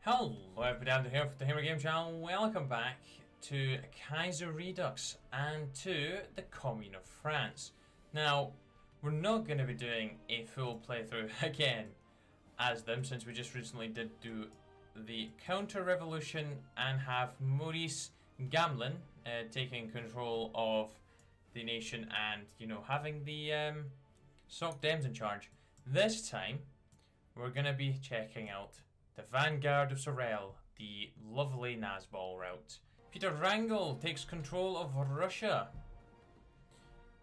Hello everybody, here for the Hammer Game channel. Welcome back to Kaiserredux and to the Commune of France. Now, we're not going to be doing a full playthrough again as them, since we just recently did do the counter-revolution and have Maurice Gamelin taking control of the nation and, you know, having the Soc Dems in charge. This time, we're going to be checking out the Vanguard of Sorel, the lovely Nazbol route. Peter Wrangel takes control of Russia.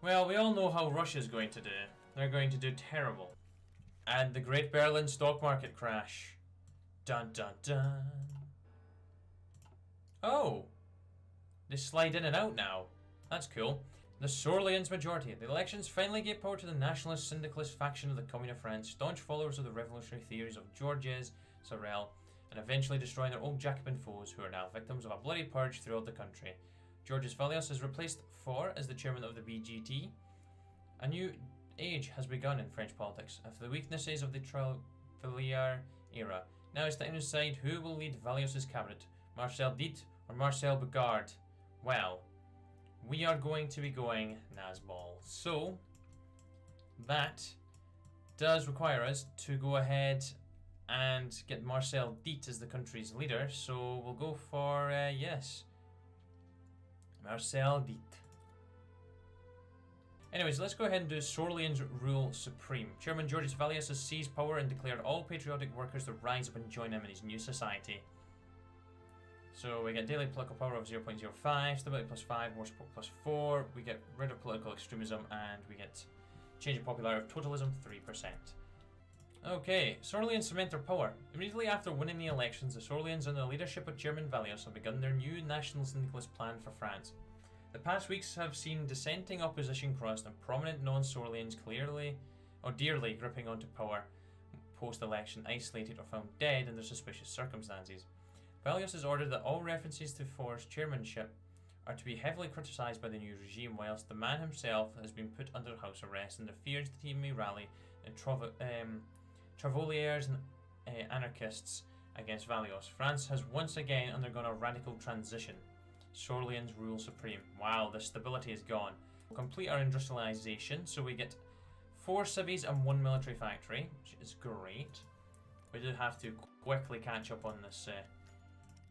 Well, we all know how Russia's going to do. They're going to do terrible. And the Great Berlin stock market crash. Dun dun dun. Oh! They slide in and out now. That's cool. The Sorelians majority. The elections finally gave power to the nationalist syndicalist faction of the Commune of France, staunch followers of the revolutionary theories of Georges Sorel, and eventually destroying their old Jacobin foes who are now victims of a bloody purge throughout the country. Georges Valios is replaced as the chairman of the BGT. A new age has begun in French politics after the weaknesses of the Trevalier era. Now it's time to decide who will lead Valios' cabinet, Marcel Déat or Marcel Bugard. Well, we are going to be going Nazbol. So, that does require us to go ahead and get Marcel Déat as the country's leader. So, we'll go for, yes, Marcel Déat. Anyways, let's go ahead and do Sorelian's rule supreme. Chairman Georges Valios has seized power and declared all patriotic workers to rise up and join him in his new society. So we get daily political power of 0.05, stability plus 5, war support plus 4, we get rid of political extremism, and we get change in popularity of totalism 3%. Okay, Sorelians cement their power. Immediately after winning the elections, the Sorelians under the leadership of Chairman Valios have begun their new national syndicalist plan for France. The past weeks have seen dissenting opposition crossed and prominent non-Sorelians dearly gripping onto power post-election, isolated or found dead under suspicious circumstances. Valios has ordered that all references to forced chairmanship are to be heavily criticised by the new regime, whilst the man himself has been put under house arrest and fears that he may rally Travoliers and anarchists against Valios. France has once again undergone a radical transition. Sorelians rule supreme. Wow, the stability is gone. We'll complete our industrialisation, so we get 4 cities and 1 military factory, which is great. We do have to quickly catch up on this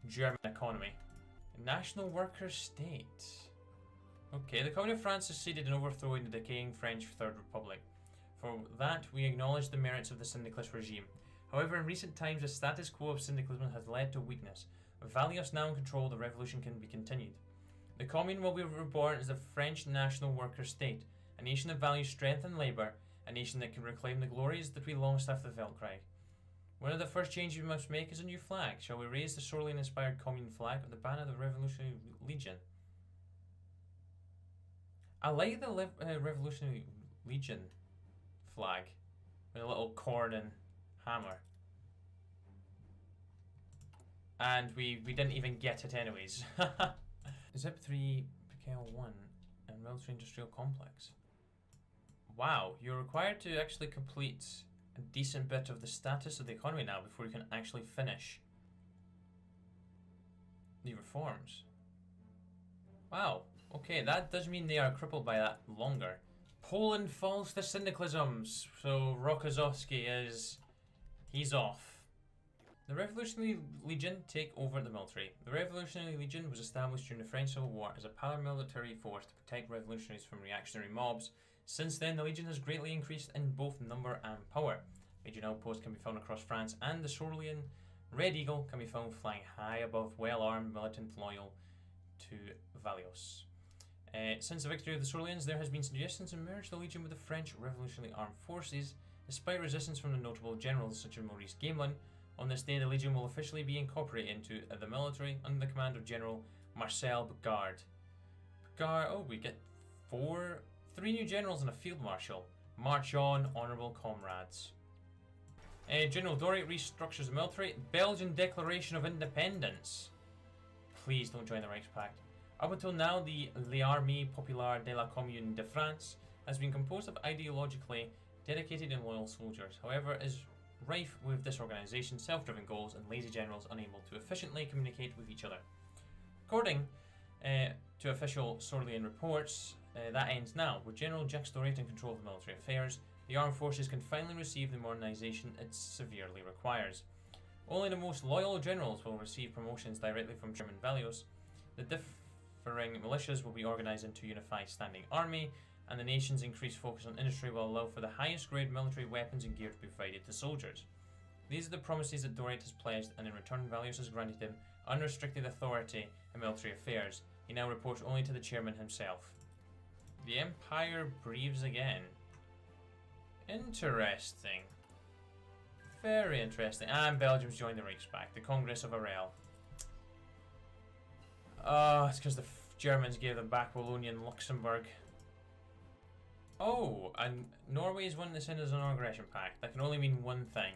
German economy. National worker state. Okay, the Commune of France succeeded in overthrowing the decaying French Third Republic. For that, we acknowledge the merits of the syndicalist regime. However, in recent times, the status quo of syndicalism has led to weakness. With Valios now in control, the revolution can be continued. The Commune will be reborn as the French national worker state, a nation that values strength and labour, a nation that can reclaim the glories that we lost after the Weltkrieg. One of the first changes we must make is a new flag. Shall we raise the Sorelian-inspired Commune flag or the banner of the Revolutionary Legion? I like the Revolutionary Legion flag with a little corn and hammer. And we didn't even get it anyways. Zip 3, PKL 1, and Military Industrial Complex. Wow, you're required to actually complete a decent bit of the status of the economy now before you can actually finish the reforms. Wow, okay, that does mean they are crippled by that longer. Poland falls to syndicalism, so Rokoszewski he's off. The Revolutionary Legion take over the military. The Revolutionary Legion was established during the French Civil War as a paramilitary force to protect revolutionaries from reactionary mobs. Since then, the Legion has greatly increased in both number and power. Legion outposts can be found across France, and the Sorelian Red Eagle can be found flying high above well-armed militant loyal to Valios. Since the victory of the Sorelians, there has been suggestions to merge the Legion with the French Revolutionary Armed Forces, despite resistance from the notable generals such as Maurice Gamelin. On this day, the Legion will officially be incorporated into the military under the command of General Marcel Bugard. Oh, we get 3 new generals and a field marshal. March on, honourable comrades. General Dory restructures the military. Belgian Declaration of Independence. Please don't join the Reichspakt. Up until now, the L'Armée Populaire de la Commune de France has been composed of ideologically dedicated and loyal soldiers. However, as rife with disorganization, self-driven goals, and lazy generals unable to efficiently communicate with each other. According to official Sorelian reports, that ends now. With General Jack Story in control of the military affairs, the armed forces can finally receive the modernization it severely requires. Only the most loyal generals will receive promotions directly from Chairman Valios. The differing militias will be organized into a unified standing army, and the nation's increased focus on industry will allow for the highest grade military weapons and gear to be provided to soldiers. These are the promises that Dorit has pledged, and in return Valios has granted him unrestricted authority in military affairs. He now reports only to the chairman himself. The Empire breathes again. Interesting. Very interesting. And Belgium's joined the Reichspakt, the Congress of Sorel. It's because the Germans gave them back Wallonia and Luxembourg. Oh, and Norway's won this in as a non-aggression pact. That can only mean one thing.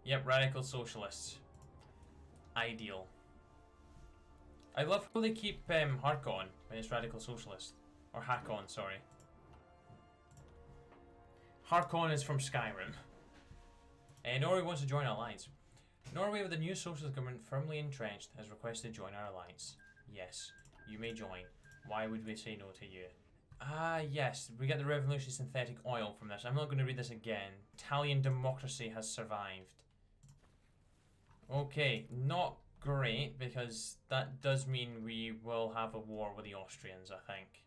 Yep, radical socialists. Ideal. I love how they keep Harkon when it's radical socialist. Or Hakon, sorry. Harkon is from Skyrim. Norway wants to join our alliance. Norway, with the new socialist government firmly entrenched, has requested to join our alliance. Yes, you may join. Why would we say no to you? Yes, we get the revolutionary synthetic oil from this. I'm not going to read this again. Italian democracy has survived. Okay, not great, because that does mean we will have a war with the Austrians, I think.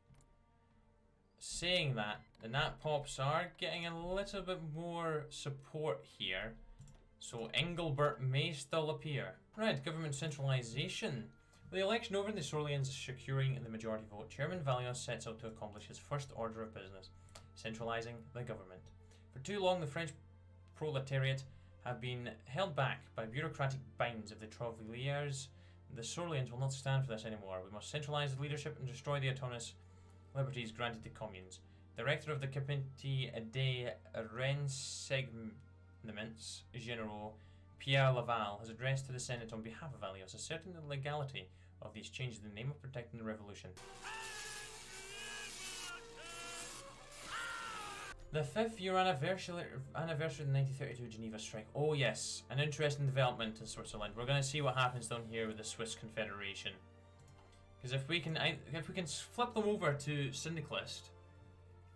Saying that, the Nat Pops are getting a little bit more support here, so Engelbert may still appear. Right, government centralization. With the election over and the Sorelians securing the majority vote, Chairman Valios sets out to accomplish his first order of business, centralizing the government. For too long, the French proletariat have been held back by bureaucratic binds of the Troveliers. The Sorelians will not stand for this anymore. We must centralize the leadership and destroy the autonomous liberties granted to communes. Director of the Comité des Renseignements Généraux, Pierre Laval, has addressed to the Senate on behalf of Valios, asserting the legality of these changes in the name of protecting the revolution. The 5th year anniversary of the 1932 Geneva strike. Oh yes, an interesting development in Switzerland. We're going to see what happens down here with the Swiss Confederation. Because if we can flip them over to Syndicalist,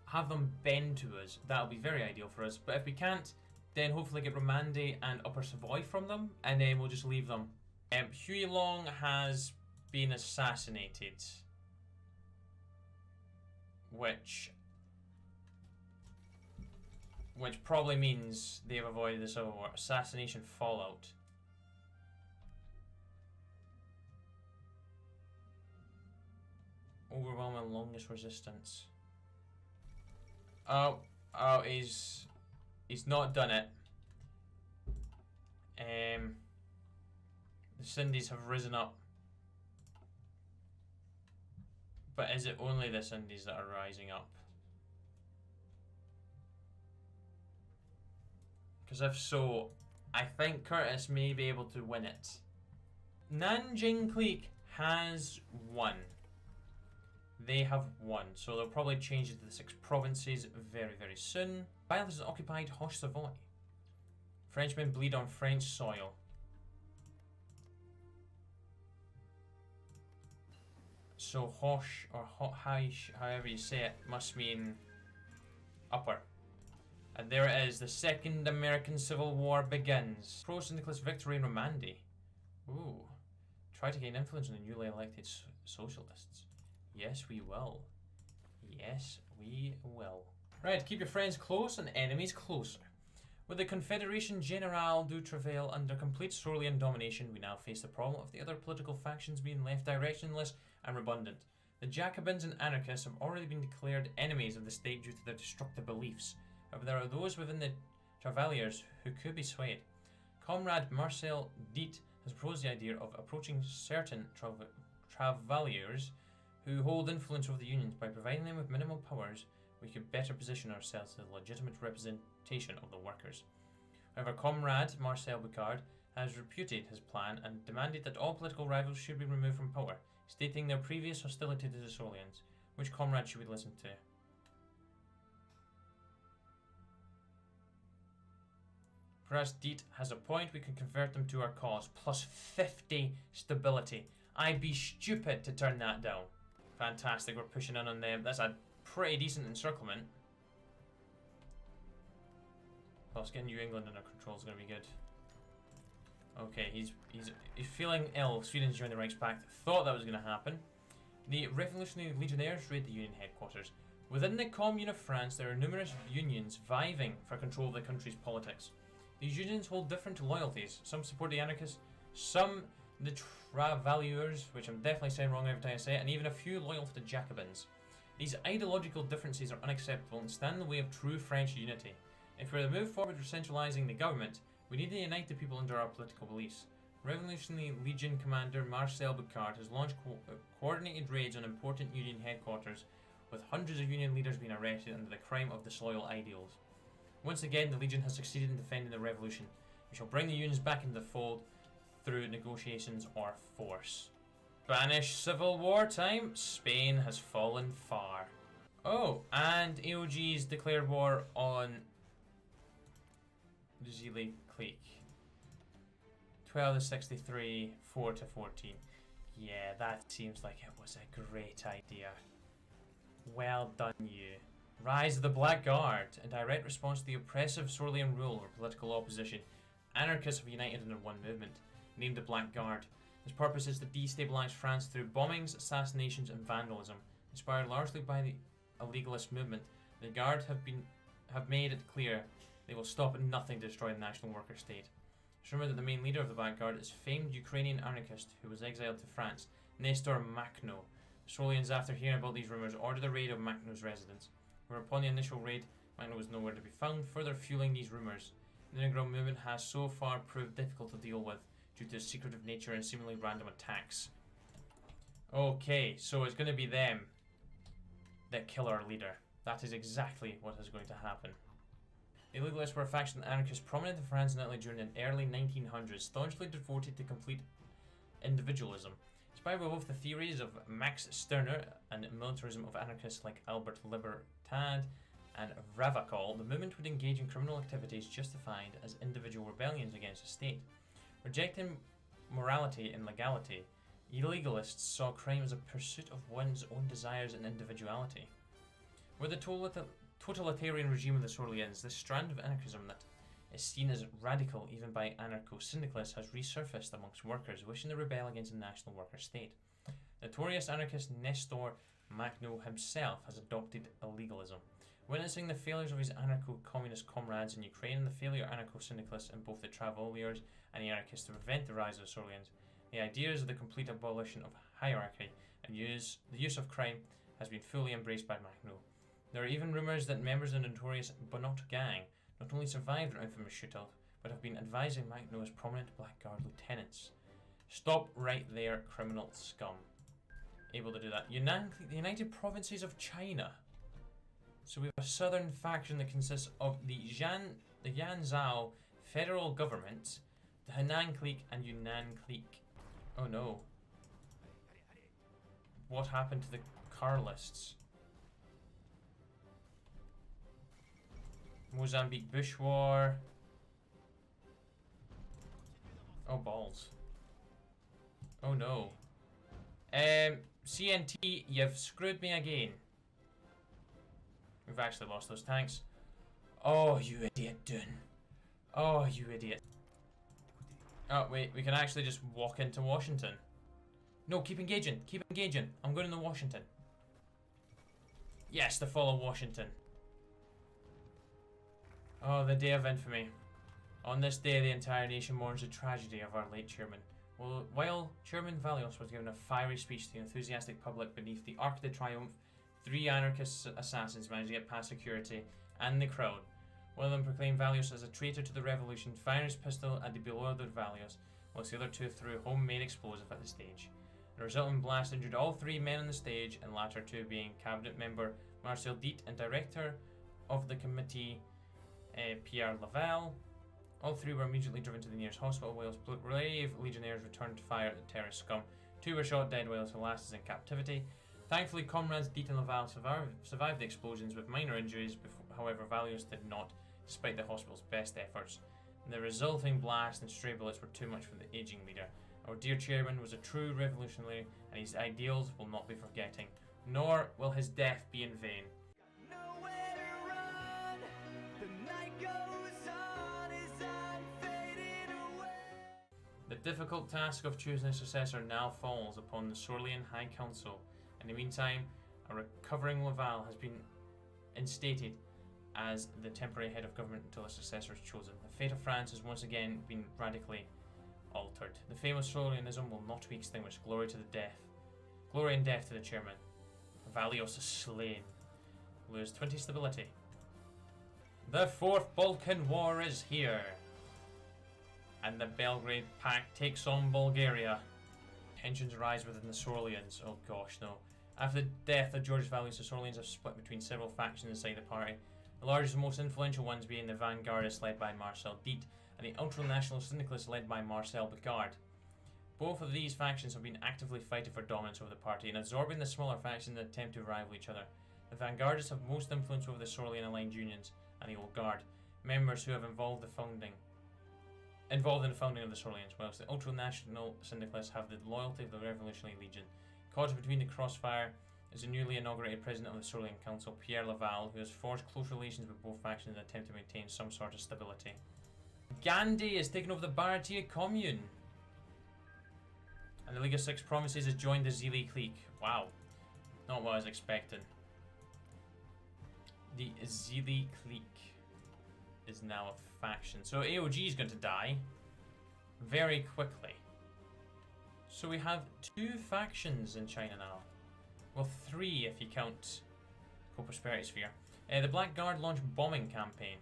have them bend to us, that'll be very ideal for us. But if we can't, then hopefully get Romandie and Upper Savoy from them, and then we'll just leave them. Huey Long has been assassinated, which probably means they've avoided the Civil War. Assassination fallout. Overwhelming longest resistance. Oh, he's not done it. The Sindis have risen up. But is it only the Sindis that are rising up? Because if so, I think Curtis may be able to win it. Nanjing Clique has won. They have won, so they'll probably change it to the 6 provinces very, very soon. Valios has occupied Hoche-Savoy. Frenchmen bleed on French soil. So Hoche, or Hoche, however you say it, must mean upper. And there it is, the Second American Civil War begins. Pro-syndicalist victory in Romandie. Ooh. Try to gain influence on the newly elected socialists. Yes, we will. Yes, we will. Right, keep your friends close and enemies closer. With the Confederation Générale du Travail under complete Sorelian domination, we now face the problem of the other political factions being left directionless and redundant. The Jacobins and anarchists have already been declared enemies of the state due to their destructive beliefs. However, there are those within the Travailleurs who could be swayed. Comrade Marcel Déat has proposed the idea of approaching certain Travailleurs who hold influence over the unions. By providing them with minimal powers, we could better position ourselves as a legitimate representation of the workers. However, Comrade Marcel Déat has repudiated his plan and demanded that all political rivals should be removed from power, stating their previous hostility to the Sorelians. Which comrade should we listen to? Perhaps Déat has a point. We can convert them to our cause. Plus 50 stability. I'd be stupid to turn that down. Fantastic. We're pushing in on them. That's a pretty decent encirclement. Plus, getting New England under control is going to be good. Okay, he's feeling ill. Sweden's joined the Reichspakt. Thought that was going to happen. The Revolutionary Legionnaires raid the Union headquarters. Within the Commune of France, there are numerous unions vying for control of the country's politics. These unions hold different loyalties. Some support the anarchists, some the Travailleurs, which I'm definitely saying wrong every time I say it, and even a few loyal to the Jacobins. These ideological differences are unacceptable and stand in the way of true French unity. If we're to move forward with centralizing the government, we need to unite the people under our political beliefs. Revolutionary Legion Commander Marcel Déat has launched coordinated raids on important Union headquarters, with hundreds of Union leaders being arrested under the crime of disloyal ideals. Once again, the Legion has succeeded in defending the revolution. We shall bring the unions back into the fold through negotiations or force. Spanish Civil War time. Spain has fallen far. Oh, and AOG's declared war on the Zili clique. 12 to 63, 4 to 14. Yeah, that seems like it was a great idea. Well done, you. Rise of the Black Guard. In direct response to the oppressive Sorelian rule or political opposition, anarchists have united under one movement, named the Black Guard. Its purpose is to destabilize France through bombings, assassinations, and vandalism. Inspired largely by the illegalist movement, the Guard have made it clear they will stop at nothing to destroy the national worker state. It's rumored that the main leader of the Black Guard is famed Ukrainian anarchist who was exiled to France, Nestor Makhno. Sorelians, after hearing about these rumours, ordered a raid of Makhno's residence. Whereupon the initial raid, Makhno was nowhere to be found, further fueling these rumours. The underground movement has so far proved difficult to deal with due to its secretive nature and seemingly random attacks. Okay, so it's going to be them that kill our leader. That is exactly what is going to happen. The Illegalists were a faction of anarchists prominent in France and Italy during the early 1900s, staunchly devoted to complete individualism. Inspired by both the theories of Max Stirner and militarism of anarchists like Albert Libertad and Ravachol, the movement would engage in criminal activities justified as individual rebellions against the state. Rejecting morality and legality, illegalists saw crime as a pursuit of one's own desires and individuality. With the totalitarian regime of the Sorelians, this strand of anarchism that is seen as radical even by anarcho-syndicalists has resurfaced amongst workers wishing to rebel against the national worker state. Notorious anarchist Nestor Makhno himself has adopted illegalism. Witnessing the failures of his anarcho-communist comrades in Ukraine and the failure of anarcho-syndicalists in both the Travailleurs and the anarchists to prevent the rise of the Sorelians, the ideas of the complete abolition of hierarchy and the use of crime has been fully embraced by Makhno. There are even rumours that members of the notorious Bonot gang not only survived their infamous shootout, but have been advising Makhno as prominent Black Guard lieutenants. Stop right there, criminal scum. Able to do that. The United Provinces of China. So we have a southern faction that consists of the Yanzhou federal government, the Henan clique, and Yunnan clique. Oh no. What happened to the Carlists? Mozambique Bush War. Oh balls. Oh no. CNT, you've screwed me again. We've actually lost those tanks. Oh, you idiot, Dune. Oh, you idiot. Oh, wait, we can actually just walk into Washington. No, keep engaging. Keep engaging. I'm going into Washington. Yes, the fall of Washington. Oh, the day of infamy. On this day, the entire nation mourns the tragedy of our late chairman. While Chairman Valios was given a fiery speech to the enthusiastic public beneath the Arc de Triomphe, 3 anarchist assassins managed to get past security and the crowd. One of them proclaimed Valios as a traitor to the revolution, firing his pistol at the bewildered Valios, whilst the other 2 threw homemade explosive at the stage. The resulting blast injured all 3 men on the stage, and latter 2 being cabinet member Marcel Déat and director of the committee Pierre Laval. All 3 were immediately driven to the nearest hospital, whilst brave legionnaires returned to fire at the terrorist scum. 2 were shot dead, whilst the last is in captivity. Thankfully, comrades Déat and Laval survived the explosions with minor injuries, however Valios did not, despite the hospital's best efforts. The resulting blast and stray bullets were too much for the aging leader. Our dear chairman was a true revolutionary, and his ideals will not be forgetting, nor will his death be in vain. Nowhere to run, the night goes on as I'm fading away. The difficult task of choosing a successor now falls upon the Sorelian High Council. In the meantime, a recovering Laval has been instated as the temporary head of government until a successor is chosen. The fate of France has once again been radically altered. The famous Sorelianism will not be extinguished. Glory and death to the chairman. Valios is slain. Lose 20 stability. The Fourth Balkan War is here, and the Belgrade Pact takes on Bulgaria. Tensions rise within the Sorelians. Oh gosh, no. After the death of George Valios, the Sorelians have split between several factions inside the party. The largest and most influential ones being the Vanguardists led by Marcel Déat and the ultranational syndicalists led by Marcel Déat. Both of these factions have been actively fighting for dominance over the party and absorbing the smaller factions in an attempt to rival each other. The Vanguardists have most influence over the Sorelian aligned unions and the Old Guard, members who have involved in the founding of the Sorelians, whilst the ultranational syndicalists have the loyalty of the Revolutionary Legion. Caught between the crossfire is the newly inaugurated president of the Sorelian Council, Pierre Laval, who has forged close relations with both factions in an attempt to maintain some sort of stability. Gandhi has taken over the Bharatiya Commune, and the League of Six Provinces has joined the Zili clique. Wow, not what I was expecting. The Zili clique is now a faction, so AOG is going to die very quickly. So we have 2 factions in China now. Well, 3 if you count Co-Prosperity Sphere. The Black Guard launched bombing campaign.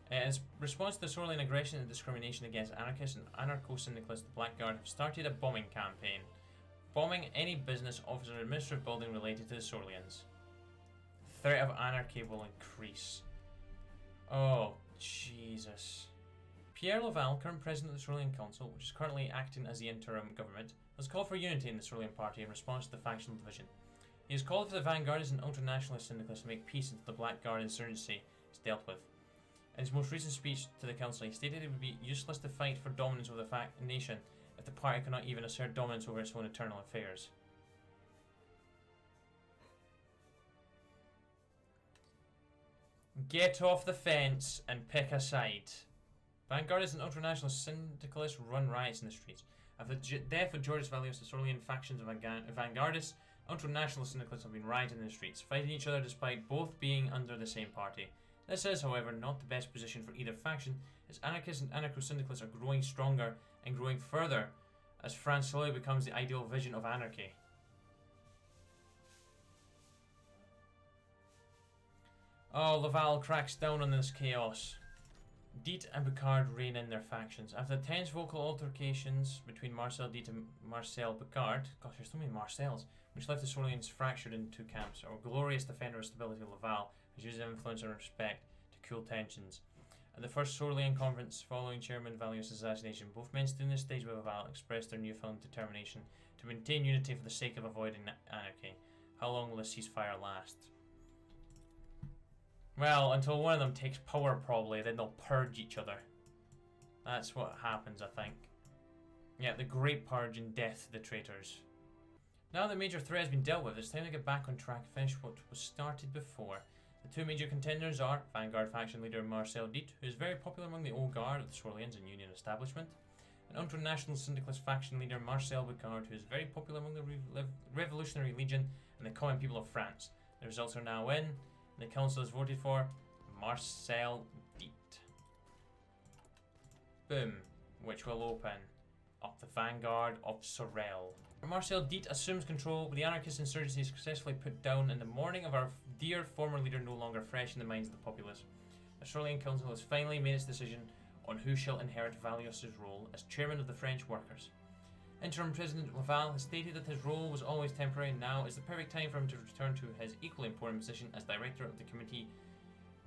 In response to the Sorelian aggression and discrimination against anarchists and anarcho-syndicalists, the Black Guard have started a bombing campaign, bombing any business, office or administrative building related to the Sorelians. Threat of anarchy will increase. Oh, Jesus. Pierre Laval, current president of the Sorelian Council, which is currently acting as the interim government, has called for unity in the Sorelian party in response to the factional division. He has called for the Vanguardists and ultranationalist syndicalists to make peace until the Black Guard insurgency is dealt with. In his most recent speech to the council, he stated it would be useless to fight for dominance over the nation if the party cannot even assert dominance over its own internal affairs. Get off the fence and pick a side. Vanguardists and ultranational syndicalists run riots in the streets. After the death of George Valios, the Sorelian factions of Vanguardists, ultranational syndicalists have been rioting in the streets, fighting each other despite both being under the same party. This is, however, not the best position for either faction, as anarchists and anarcho-syndicalists are growing stronger and growing further as France slowly becomes the ideal vision of anarchy. Oh, Laval cracks down on this chaos. Déat and Picard rein in their factions. After the tense vocal altercations between Marcel Déat and Marcel Picard, gosh, there's so many Marcels, which left the Sorelians fractured into 2 camps, our glorious defender of stability Laval has used his influence and respect to cool tensions. At the first Sorelian conference following Chairman Valios' assassination, both men stood on the stage with Laval expressed their newfound determination to maintain unity for the sake of avoiding anarchy. How long will the ceasefire last? Well, until one of them takes power probably, then they'll purge each other. That's what happens, I think. Yeah, the Great Purge and death to the traitors. Now that major threat has been dealt with, it's time to get back on track and finish what was started before. The 2 major contenders are Vanguard faction leader Marcel Déat, who is very popular among the Old Guard of the Sorelians and Union establishment, and ultranational syndicalist faction leader Marcel Picard, who is very popular among the Revolutionary Legion and the common people of France. The results are now in, and the council has voted for Marcel Déat. Boom, which will open up the Vanguard of Sorel. Marcel Déat assumes control, with the anarchist insurgency successfully put down in the morning of our dear former leader no longer fresh in the minds of the populace. The Sorelian Council has finally made its decision on who shall inherit Valios' role as chairman of the French workers. Interim President Laval has stated that his role was always temporary, and now is the perfect time for him to return to his equally important position as director of the Committee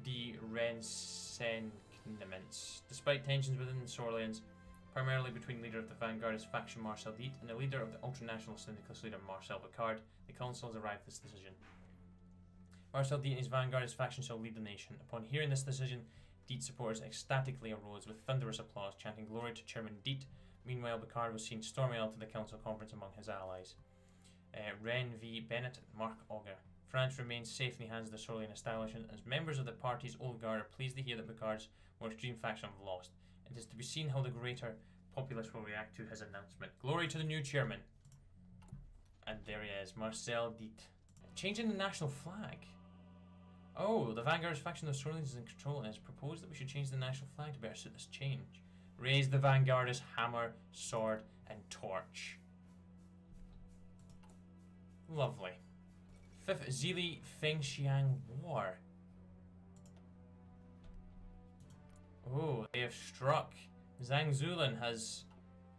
de Renseignements. Despite tensions within the Sorelians, primarily between leader of the Vanguardist faction Marcel Déat and the leader of the ultranational syndicalist leader Marcel Picard, the council has arrived at this decision. Marcel Déat and his Vanguardist faction shall lead the nation. Upon hearing this decision, Déat supporters ecstatically arose with thunderous applause, chanting glory to Chairman Déat. Meanwhile, Picard was seen storming out to the council conference among his allies. Ren V. Bennett and Mark Auger. France remains safe in the hands of the Sorelian establishment, as members of the party's old guard are pleased to hear that Picard's more extreme faction have lost. It is to be seen how the greater populace will react to his announcement. Glory to the new chairman. And there he is, Marcel Déat. Changing the national flag. Oh, the Vanguard faction of Sorelians is in control and has proposed that we should change the national flag to better suit this change. Raise the Vanguardist hammer, sword, and torch. Lovely. 5th Zili Fengxiang War. Oh, they have struck. Zhang Zulan has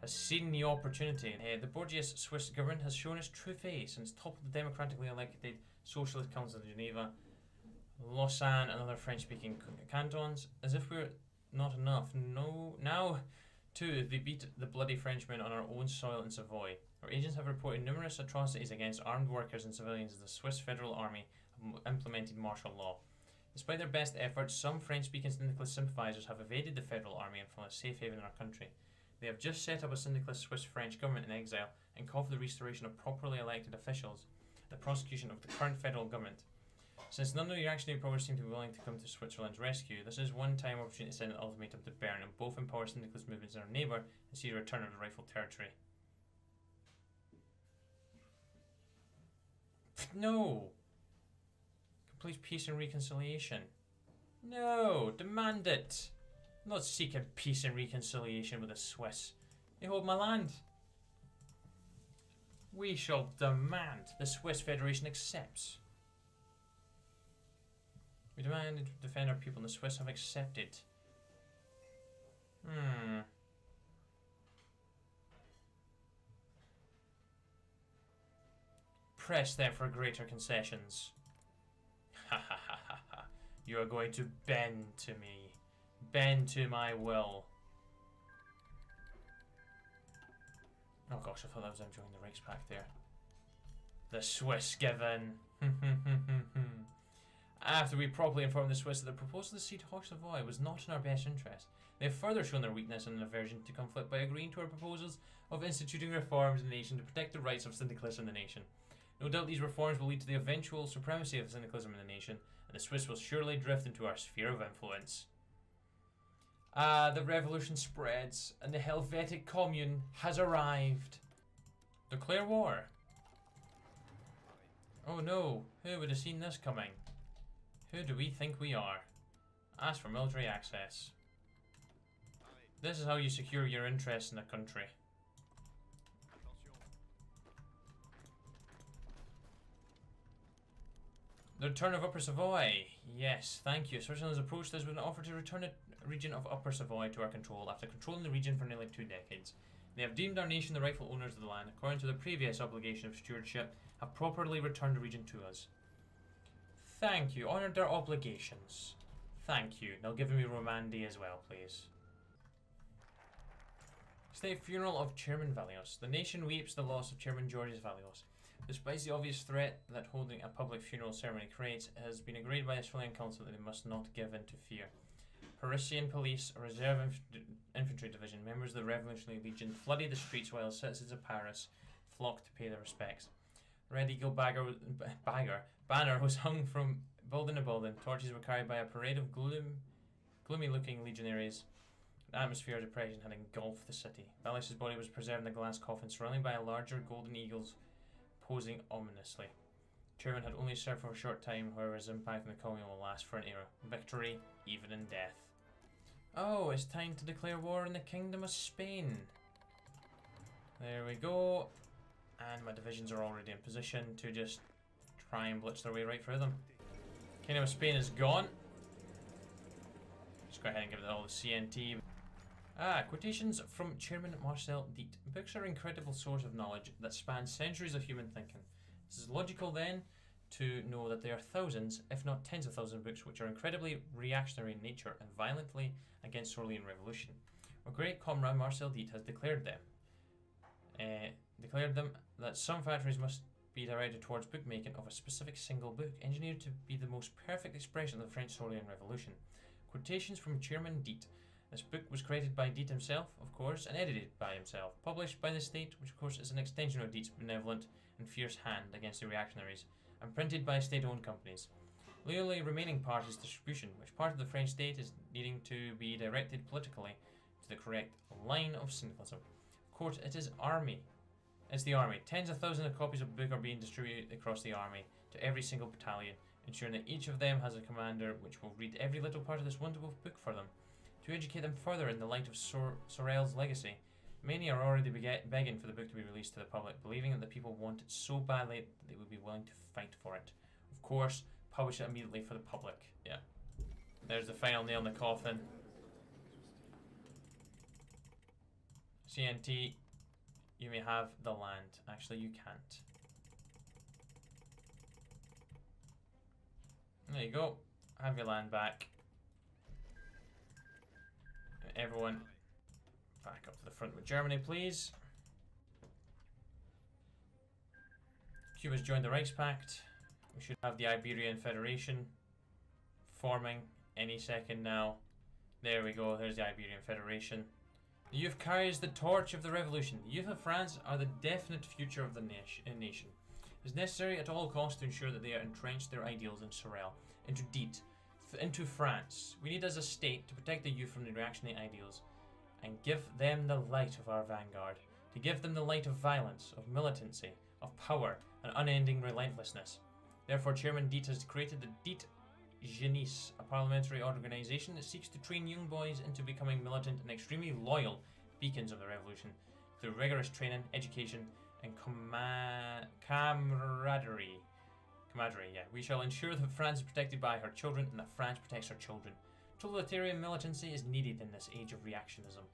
seen the opportunity. The Borgias Swiss government has shown its true face and it's toppled the democratically elected Socialist Council of Geneva, Lausanne, and other French-speaking cantons. As if we're not enough. No, now too they beat the bloody Frenchmen on our own soil in Savoy. Our agents have reported numerous atrocities against armed workers and civilians as the Swiss Federal Army have implemented martial law. Despite their best efforts, some French-speaking syndicalist sympathizers have evaded the Federal Army and found a safe haven in our country. They have just set up a syndicalist Swiss-French government in exile and call for the restoration of properly elected officials, the prosecution of the current federal government. Since none of the reactionary powers seem to be willing to come to Switzerland's rescue, this is one-time opportunity to send an ultimatum to Bern and both empower syndicalist movements in our neighbour and see the return of the rightful territory. No! Complete peace and reconciliation. No! Demand it! I'm not seeking peace and reconciliation with the Swiss. They hold my land. We shall demand the Swiss Federation accepts. We demand to defend our people and the Swiss have accepted. Press them for greater concessions. Ha ha ha ha ha. You are going to bend to me. Bend to my will. Oh gosh, I thought that was enjoying the Reichspakt there. The Swiss given. After we properly informed the Swiss that the proposal to cede Savoy was not in our best interest, they have further shown their weakness and aversion to conflict by agreeing to our proposals of instituting reforms in the nation to protect the rights of syndicalists in the nation. No doubt these reforms will lead to the eventual supremacy of syndicalism in the nation, and the Swiss will surely drift into our sphere of influence. The revolution spreads, and the Helvetic Commune has arrived. Declare war. Oh no, who would have seen this coming? Who do we think we are? Ask for military access. This is how you secure your interests in a country. The return of Upper Savoy. Yes, thank you. Switzerland has approached us with an offer to return a region of Upper Savoy to our control after controlling the region for nearly 2 decades. They have deemed our nation the rightful owners of the land, according to the previous obligation of stewardship, have properly returned the region to us. Thank you. Honoured their obligations. Thank you. Now give me Romandie as well, please. State funeral of Chairman Valios. The nation weeps the loss of Chairman Georges Valios. Despite the obvious threat that holding a public funeral ceremony creates, it has been agreed by the Sorelian Council that they must not give in to fear. Parisian police, a reserve infantry division, members of the Revolutionary Legion flooded the streets while citizens of Paris flocked to pay their respects. Red Eagle banner was hung from building to building. Torches were carried by a parade of gloomy-looking legionaries. The atmosphere of depression had engulfed the city. Valios' body was preserved in a glass coffin surrounded by a larger golden eagles posing ominously. Chairman had only served for a short time, however his impact on the Commune will last for an era. Victory, even in death. Oh, it's time to declare war in the Kingdom of Spain. There we go. And my divisions are already in position to just try and blitz their way right through them. Kingdom of Spain is gone. Just go ahead and give it all the CNT. Quotations from Chairman Marcel Déat. Books are an incredible source of knowledge that span centuries of human thinking. This is logical then to know that there are thousands, if not tens of thousands of books which are incredibly reactionary in nature and violently against Sorelian revolution. Our great comrade Marcel Déat has declared them that some factories must be directed towards bookmaking of a specific single book, engineered to be the most perfect expression of the French Sorelian Revolution. Quotations from Chairman Déat. This book was created by Déat himself, of course, and edited by himself. Published by the state, which of course is an extension of Déat's benevolent and fierce hand against the reactionaries, and printed by state-owned companies. Legally remaining part is distribution, which part of the French state is needing to be directed politically to the correct line of syndicalism. Of course, it is army. It's the army. Tens of thousands of copies of the book are being distributed across the army to every single battalion, ensuring that each of them has a commander which will read every little part of this wonderful book for them, to educate them further in the light of Sorel's legacy. Many are already begging for the book to be released to the public, believing that the people want it so badly that they would be willing to fight for it. Of course, publish it immediately for the public. Yeah. There's the final nail in the coffin. CNT, you may have the land. Actually, you can't. There you go. Have your land back. Everyone back up to the front with Germany, please. Cuba's joined the Reichspakt. We should have the Iberian Federation forming any second now. There we go, there's the Iberian Federation. The youth carries the torch of the revolution. The youth of France are the definite future of the nation. It is necessary at all costs to ensure that they are entrenched their ideals in Sorel, into Déat, into France. We need as a state to protect the youth from the reactionary ideals and give them the light of our vanguard, to give them the light of violence, of militancy, of power, and unending relentlessness. Therefore, Chairman Déat has created the Déat Jeunesse, a parliamentary organisation that seeks to train young boys into becoming militant and extremely loyal beacons of the revolution through rigorous training, education, and camaraderie. Yeah. We shall ensure that France is protected by her children and that France protects her children. Totalitarian militancy is needed in this age of reactionism.